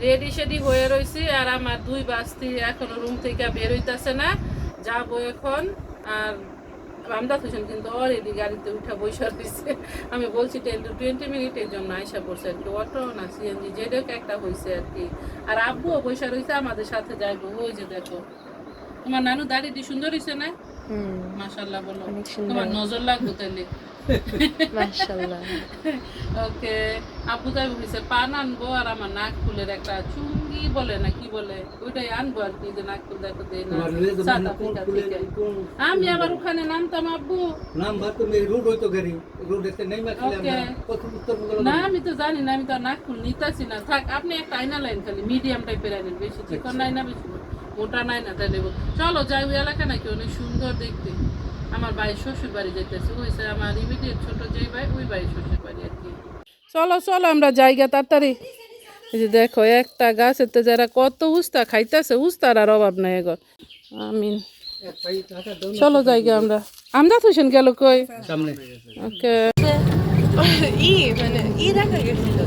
Ready সেডি হয়ে রয়েছি আর আমার দুই বাস্তি এখনো রুম থেকে বের হইতেছে না, যাবো এখন। আর রামদাস হোসেন কিন্তু অলরেডি গাড়িতে উঠা বসে রয়েছে। আমি বলছি 10 to 20 মিনিটের জন্য আইসা পড়ছে আর কি, অটো না সিএনজি যেটা একটা হয়েছে আর কি। আর আব্বুও বসে রয়েছে আমাদের সাথে যাইবো। ওই যে দেখো তোমার নানু দাড়িটি সুন্দর হয়েছে না? মাশাআল্লাহ বলো, তোমার নজর লাগবে তাহলে। মাশাআল্লাহ। ওকে, আপু যাইবো হয়েছে পান আনবো আর আমার নাক ফুলের একটা চুঙ্গি বলে না কি বলে ওইটাই আনবো আর কি, যে নাক ফুল দেখো দেয় না সাউথ আফ্রিকা থেকে। আমি আবার ওখানে নামতাম আব্বু। না আমি তো জানি না, আমি তো নাক ফুল নিতেছি না। থাক আপনি একটা আইনা লাইন খালি মিডিয়াম টাইপের আইনেন, বেশি চিকন নাই না বেশি মোটা নাই না, তাই নেবো। চলো যাই ওই এলাকা নাকি অনেক সুন্দর দেখতে। আমার ভাইয়ের শ্বশুর বাড়ি যাইতেছে, ওইসে আমার ইমিডিয়েট ছোট যেই ভাই ওই ভাইয়ের শ্বশুর বাড়ি আর কি। চলো চলো আমরা জায়গা তাড়াতাড়ি। এই যে দেখো একটা গাছেতে যারা কত উস্তা খাইতেছে, উস্তার আর অভাব নাই এখন। আমিন। চলো জায়গা আমরা। আমদাদ হোসেন গেল কই? ওকে দেখা গেছিল।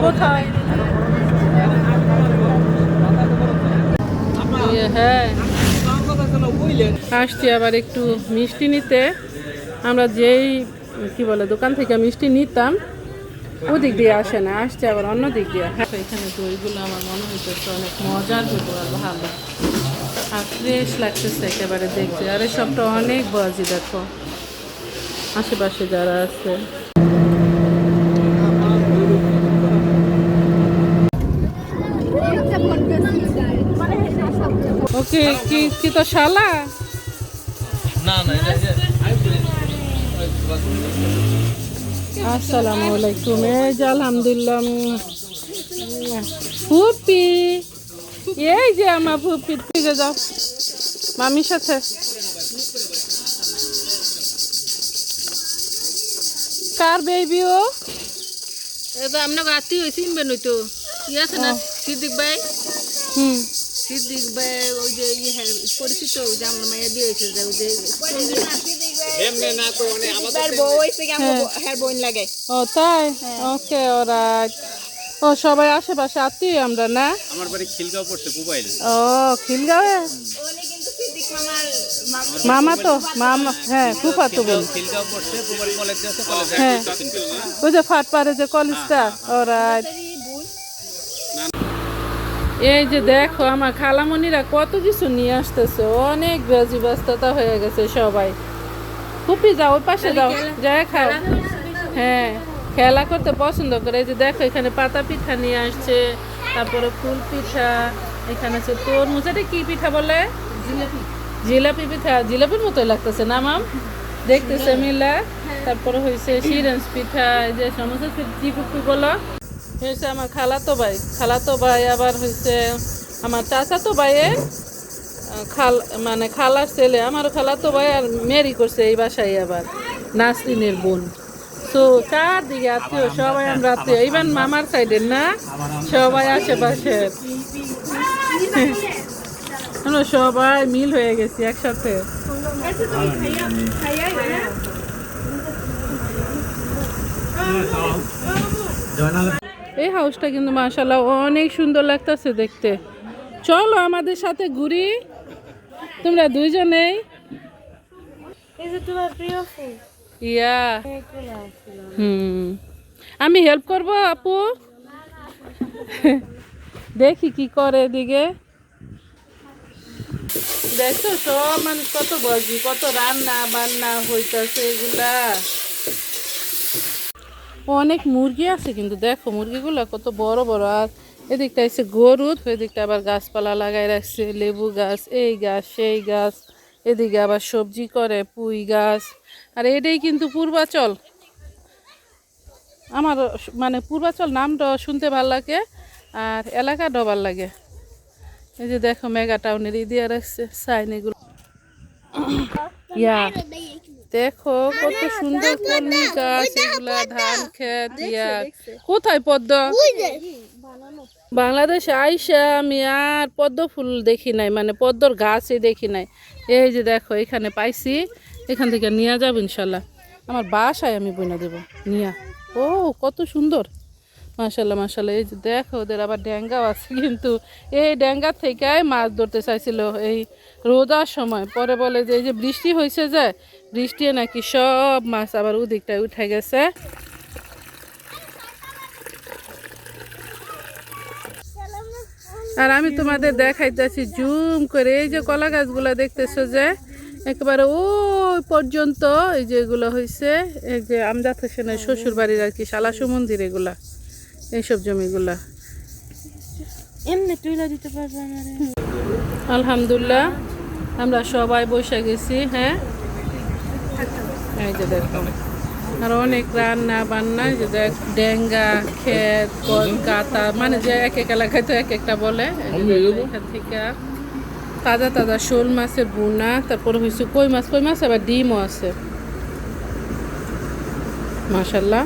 কোথায়? হ্যাঁ আসছি আবার একটু মিষ্টি নিতে। আমরা যেই কি বলে দোকান থেকে মিষ্টি নিতাম ওদিক দিয়ে আসে না, আসছে আবার অন্য দিক দিয়ে। হ্যাঁ এখানে দইগুলো আমার মনে হইতেছে অনেক মজার হইতো আর ভালো আর ফ্রেশ লাগতেছে একেবারে দেখতে। আর এই সবটা অনেক বাজি দেখো আশেপাশে যারা আছে। ওকে কি কি তো শালা না না আসসালামু আলাইকুম। এই যে আলহামদুলিল্লাহ ফুপি, এই যে আমার ফুপি থেকে যাও মামির সাথে। কার বেবি ও? এবার আমরা রাতি হয়েছি তো ইয়ে আছে না সিদ্দিক ভাই। সিদ্দিক ভাই ওই যে পরিচিত ওই যে আমার মায়ের বিয়ে হয়েছে যে ওই যে ও তাই, ওকে অলরাইট। ও সবাই আশেপাশে আত্মীয় আমরা না? আমার বাড়ি খিলগাঁও পড়ছে মোবাইল। ও খিলগাঁওয়ে মামা তো মামা, হ্যাঁ ফুফা তো বল। খিলগাঁও পড়ছে মোবাইল কলেজ আছে, কলেজে হ্যাঁ ওই যে ফাটপাড়ে যে কলেজটা। অলরাইট। এই যে দেখো আমার খালামণিরা কত কিছু নিয়ে আসতেছে, অনেক বেজি ব্যস্ততা হয়ে গেছে সবাই। ফুপি যাও ওই পাশে যাও, যাই খাও। হ্যাঁ খেলা করতে পছন্দ করে। এই যে দেখো এখানে পাতা পিঠা নিয়ে আসছে, তারপরে ফুল পিঠা, এখানে আছে তরমুজ। এটা কি পিঠা বলে? জিলাপি পিঠা। জিলাপির মতোই লাগতেছে না মাম দেখতেছে মিলা। তারপরে হয়েছে সিরেঞ্জ পিঠা, এই যে সমস্ত কি পুকু বলো হয়েছে আমার খালাতো ভাই। খালাতো ভাই আবার হয়েছে আমার চাচাতো ভাইয়ের মানে খালার ছেলে। আমারও খালাতো ভাই আর মেরি করছে এই বাসায় আবার নাসরিনের বোন। তো চারদিকে আত্মীয় সবাই আমরা আত্মীয়, ইভেন মামার সাইডের না সবাই আশেপাশের সবাই মিল হয়ে গেছি একসাথে। এই হাউসটা কিন্তু মাশাআল্লাহ অনেক সুন্দর লাগতেছে দেখতে। চলো আমাদের সাথে ঘুরি, তোমরা দুইজনেই। ইয়া আমি হেল্প করবো আপু। দেখি কি করে এদিকে। দেখছো সব মানুষ কত বাজি, কত রান্না বান্না হইতেছে এগুলা। অনেক মুরগি আছে কিন্তু দেখো মুরগিগুলো কত বড় বড়। আর এদিকটা এসে গরু, এদিকটা আবার গাছপালা লাগাই রাখছে, লেবু গাছ, এই গাছ সেই গাছ। এদিকে আবার সবজি করে পুঁই গাছ। আর এটাই কিন্তু পূর্বাচল। আমার মানে পূর্বাচল নামটা শুনতে ভাল লাগে আর এলাকাটাও ভাল লাগে। এই যে দেখো মেগা টাউনের দিয়ে রাখছে সাইন এগুলো। ইয়া দেখো কত সুন্দর কলমি গাছ, এগুলা ধান ক্ষেত ইয়া। কোথায় পদ্ম? বাংলাদেশে আইসা আমি আর পদ্ম ফুল দেখি নাই, মানে পদ্মর গাছই দেখি নাই। এই যে দেখো এখানে পাইছি, এখান থেকে নিয়ে যাবো ইনশাল্লাহ, আমার বাসায় আমি বইনা দেবো নিয়া। ও কত সুন্দর, মাশাল্লাহ মাশাল্লাহ। এই যে দেখো ওদের আবার ড্যাঙ্গাও আছে, কিন্তু এই ড্যাঙ্গার থেকে মাছ ধরতে চাইছিল এই রোজার সময়, পরে বলে যে এই যে বৃষ্টি হয়েছে, যে বৃষ্টি নাকি সব মাছ আবার ওদিকটায় উঠে গেছে। আর আমি তোমাদের দেখাইতেছি জুম করে, এই যে কলা গাছগুলা দেখতেছো যে একেবারে ওই পর্যন্ত, এই যে এগুলো হয়েছে এই যে আমজাদ হোসেনের শ্বশুর বাড়ির আর কি, শালাসু মন্দির, এগুলা এইসব জমিগুলা। আলহামদুলিল্লাহ আমরা সবাই বসে গেছি। হ্যাঁ এই যে দেখো আর অনেক রান্না বান্না, যে দেখ ডেঙ্গা ক্ষেত কাতা, মানে যে এক এক এলাকায় তো এক একটা বলে। এখান থেকে তাজা তাজা শোল মাছের বুনা, তারপরে হয়েছে কই মাছ আবার ডিমও আছে মাশাল্লাহ।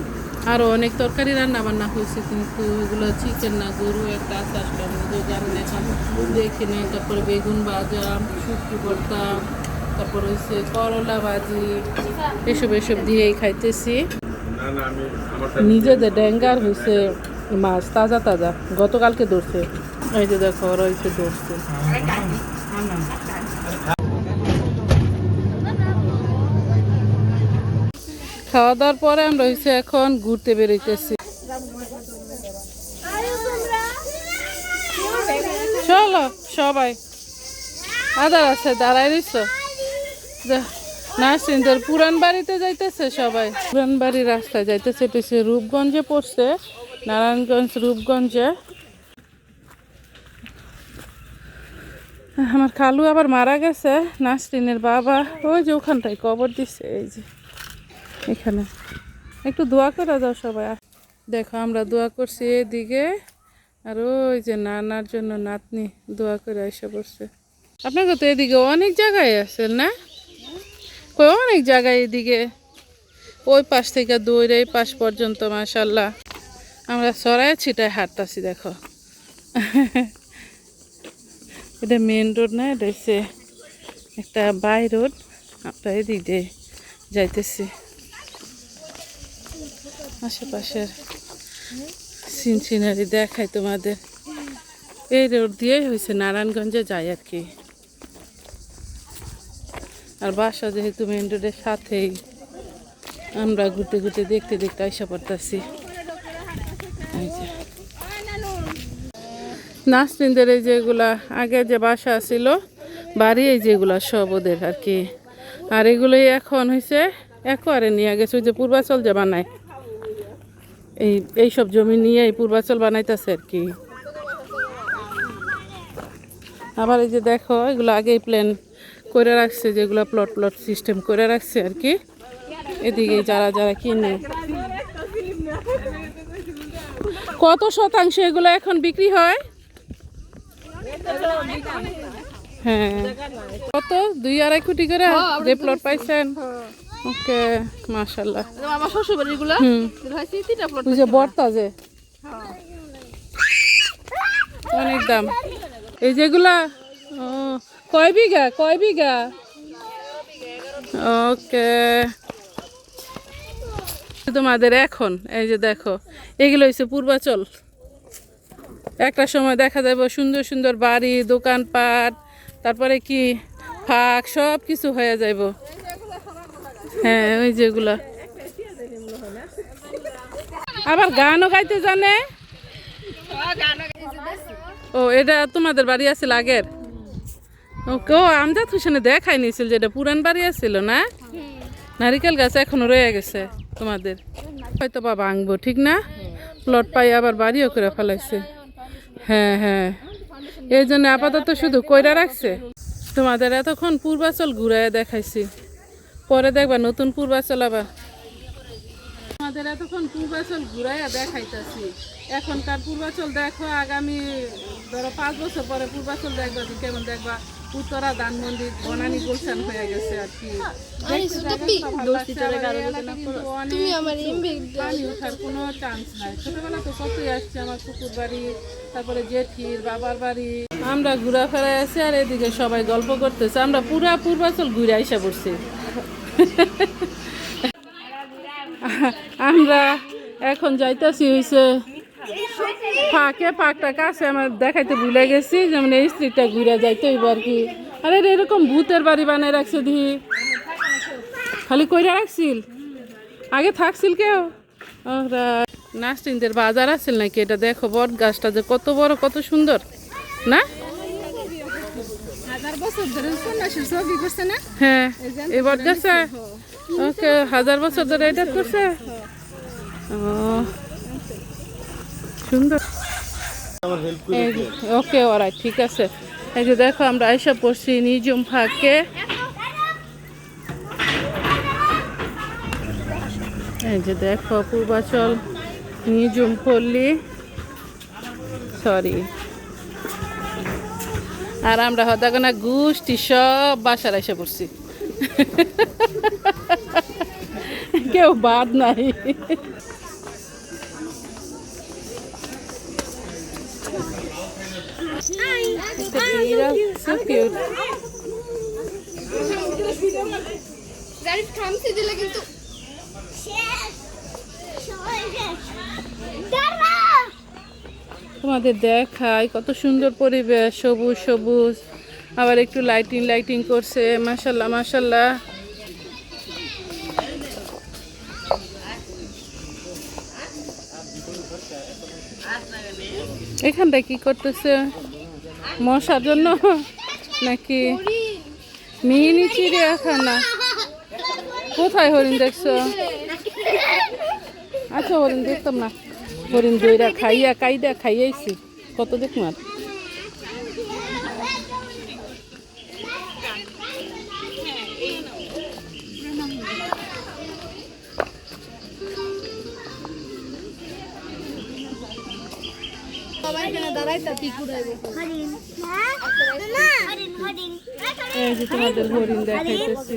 আরও অনেক তরকারি রান্না বান্না হয়েছে, কিন্তু এগুলো চিকেন না গরু একটা আছে, আসলে আমি তো জানি না, এখন দেখি নাই। তারপরে বেগুন ভাজা, শুটকি ভর্তা, তারপর হচ্ছে করলা ভাজি, এসব দিয়েই খাইতেছি। নিজেদের ড্যাঙ্গার হয়েছে মাছ তাজা তাজা, গতকালকে ধরছে। এই যে দেখো ওরা হয়েছে ধরছে। খাওয়া দাওয়ার পরে আমরা হচ্ছে এখন ঘুরতে বেরোইতেছি। চলো সবাই, আদার আছে দাঁড়াই রইছ। নার্সিংদের পুরান বাড়িতে যাইতেছে সবাই, পুরান বাড়ির রাস্তায় যাইতেছে। পেছে রূপগঞ্জে পড়ছে, নারায়ণগঞ্জ রূপগঞ্জে। আমার খালু আবার মারা গেছে, নাসরিনের বাবা, ওই যে ওখানটায় কবর দিচ্ছে, এই যে এখানে। একটু দোয়া করে দাও সবাই। দেখো আমরা দোয়া করছি এদিকে, আর ওই যে নানার জন্য নাতনি দোয়া করে এসে পড়ছে। আপনাকে তো এদিকে অনেক জায়গায় আছে না, অনেক জায়গায় এদিকে, ওই পাশ থেকে দৌড়ে এই পাশ পর্যন্ত মাশাল্লাহ। আমরা সরাই ছিটায় হাঁটতাছি দেখো। এটা মেন রোড না, এটা হচ্ছে একটা বাই রোড। আমরা এদিক দিয়ে যাইতেছি, আশেপাশের সিনসিনারি দেখাই তোমাদের। এই রোড দিয়েই হয়েছে নারায়ণগঞ্জে যায় আর কি। আর বাসা যেহেতু মেন রোডের সাথেই, আমরা ঘুরতে ঘুরতে দেখতে দেখতে আইসা পড়তেছি। নাসরিনদের এই যেগুলা আগে যে বাসা ছিল বাড়ি, এই যেগুলা সব ওদের আর কি। আর এগুলোই এখন হয়েছে একবারে নিয়ে গেছে, ওই যে পূর্বাচল যে বানায়, এইসব জমি নিয়ে এই পূর্বাচল বানাইতেছে আর কি। আবার এই যে দেখো এগুলো আগেই প্ল্যান করে রাখছে, যেগুলো প্লট সিস্টেম করে রাখছে আর কি। এদিকে যারা যারা কিনে, কত শতাংশ এগুলো এখন বিক্রি হয়? হ্যাঁ কত, 2-2.5 কোটি করে যে প্লট পাইছেন? ওকে মাশাআল্লাহ। আমার শ্বশুর বাড়ির গুলা ওই যে বর্তা যে অনেক দাম, এই যেগুলা কয় বিঘা? ওকে তোমাদের এখন এই যে দেখো এগুলো হচ্ছে পূর্বাচল। একটা সময় দেখা যাবে সুন্দর সুন্দর বাড়ি, দোকানপাট, তারপরে কি ফাঁক সব কিছু হয়ে যাইব। হ্যাঁ ওই যেগুলা আবার গানও গাইতে জানে। ও এটা তোমাদের বাড়ি আছিল আগের? ওকে, ও আমজাদ হোসেনে দেখাই নিয়েছিল যে এটা পুরান বাড়ি আছিল না? নারিকেল গাছ এখনো রয়ে গেছে তোমাদের, হয়তো বা ভাঙবো ঠিক না? প্লট পাই আবার বাড়িও করে ফেলাইছে। হ্যাঁ হ্যাঁ, এই জন্য আপাতত শুধু কইরা রাখছে। তোমাদের এতক্ষণ পূর্বাচল ঘুরাইয়া দেখাইছি, পরে দেখবা নতুন পূর্বাচল আবার। আমাদের এতক্ষণ পূর্বাচল ঘুরাইয়া দেখাইতেছি, এখনকার পূর্বাচল দেখো, আগামী ধরো 5 বছর পরে পূর্বাচল দেখবা, কেমন দেখবা উত্তরা ধানমন্ডি বনানী গুলশান হয়ে গেছে আর কি দেখতে জায়গাগুলো ভালো লাগছে, আবার এই এলাকা কিন্তু অনেক পানি ওঠার কোনো চান্স নাই। ছোটবেলা তো কতই আসছে, আমার কুকুর বাড়ি, তারপরে জেঠির বাবার বাড়ি। আমরা ঘোরাফেরায় আছি আর এদিকে সবাই গল্প করতেছে। আমরা পুরা পূর্বাচল ঘুরে আইসা পড়ছি। আমরা এখন যাইতেছি হইছে পাকটা কাছে আমার দেখাইতে ভুলে গেছি, যেমন এই স্ত্রীটা ঘুরে যাইতে হইব আর কি। আরে এরকম ভূতের বাড়ি বানায় রাখছে দিহি, খালি কইরা রাখছিল, আগে থাকছিল কেউ? ওরা নাস্তিনদের বাজার আছিল নাকি? এটা দেখো বট গাছটা যে কত বড়, কত সুন্দর না? হ্যাঁ এই বট গাছে ওকে 1000 বছর ধরে এটা করছে। ও সুন্দর। ওকে ওরাই ঠিক আছে। এই যে দেখো আমরা আইসা পড়ছি নিঝুম ফাঁকে। এই যে দেখো পূর্বাচল নিঝুম পল্লী, সরি। আর আমরা হদাগোনা গোষ্ঠী সব বাসার এসে পড়ছি, কেউ বাদ নাই। So cute. তোমাদের দেখাই কত সুন্দর পরিবেশ, সবুজ সবুজ, আবার একটু লাইটিং করছে। মাশাল্লাহ মাশাল্লাহ। এখানটা কি করতেছে? মশার জন্য নাকি মিনি চিড়িয়াখানা? কোথায় হরিণ দেখছো? আচ্ছা হরিণ দেখতাম না, হরিণ দইরা কাইডা খাইয়াইছি, কত দেখুন। আর এই যে তোমাদের হরিণ দেখাইতেছি।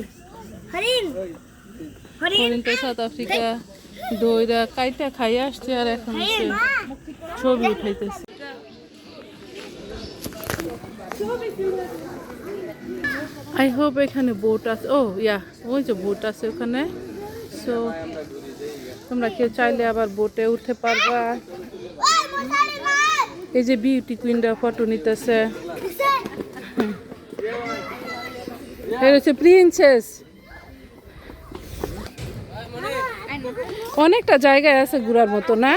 হরিণটা সাউথ আফ্রিকা দইরা কাইটা খাই আসছে, আর এখন ছবি উঠাইতেছে। আই হোপ এখানে বোট আছে। ও ইয়া, ওই যে বোট আছে ওখানে। সো তোমরা কেউ চাইলে আবার বোটে উঠতে পারবা। এই যে বিউটি কুইনরা ফটো নিতেছে, হচ্ছে প্রিন্সেস। অনেকটা জায়গায় আছে ঘোরার মতো না?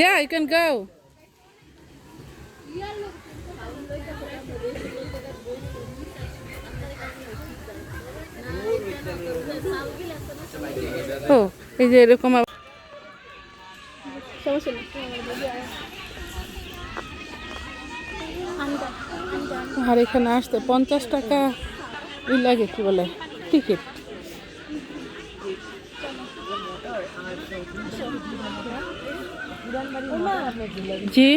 Yeah, you can go. Oh, এই যে এরকম আর এখানে আসতে 50 টাকা লাগে, কি বলে টিকিট। জি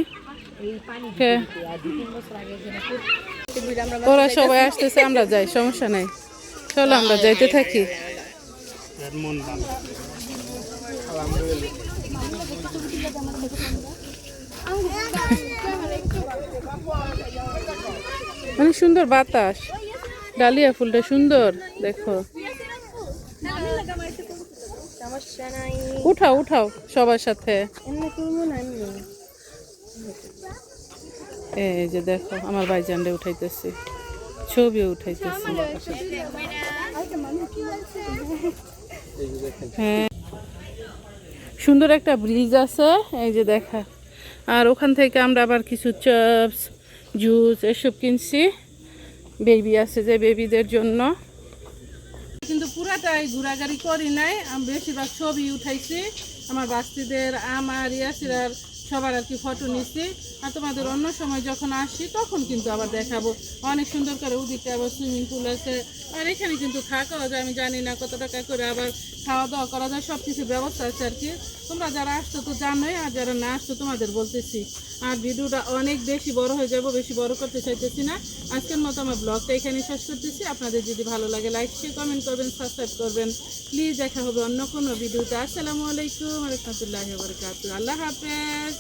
ওরা সবাই আসতেছে, আমরা যাই, সমস্যা নাই, চলো আমরা যাইতে থাকি। অনেক সুন্দর বাতাস, ডালিয়া ফুলটা সুন্দর দেখো। উঠাও উঠাও সবার সাথে। এই যে দেখো আমার ভাইজানরে উঠাইতেছি, ছবি উঠাইতেছি। হ্যাঁ সুন্দর একটা ব্রিজ আছে, এই যে দেখা। আর ওখান থেকে আমরা আবার কিছু চিপস জুস এসব কিনছি, বেবি আছে যে বেবিদের জন্য। কিন্তু পুরাটাই ঘোরাঘুরি করি নাই, আমি বেশিরভাগ ছবি উঠাইছি আমার বাচ্চাদের, আমার ইয়াসিরার সবার আর কি ফটো নিচ্ছি। আর তোমাদের অন্য সময় যখন আসি তখন কিন্তু আবার দেখাবো। অনেক সুন্দর করে ওদিকে আবার সুইমিং পুল আছে, আর এখানে কিন্তু থাকাও যায়, আমি জানি না কত টাকা করে আবার খাওয়া দাওয়া করা যায়, সব কিছুর ব্যবস্থা আছে আর কি। তোমরা যারা আসছো তো জানোই, আর যারা না আসছো তোমাদের বলতেছি। আর ভিডিওটা অনেক বেশি বড় হয়ে যাবো, বেশি বড় করতে চাইতেছি না। আজকের মতো আমার ব্লগটা এখানে শেষ করতেছি। আপনাদের যদি ভালো লাগে লাইক শেয়ার কমেন্ট করবেন, সাবস্ক্রাইব করবেন প্লিজ। দেখা হবে অন্য কোনো ভিডিওতে। আসসালামু আলাইকুম ওয়া রাহমাতুল্লাহি ওয়া বারাকাতুহু। আল্লাহ হাফেজ।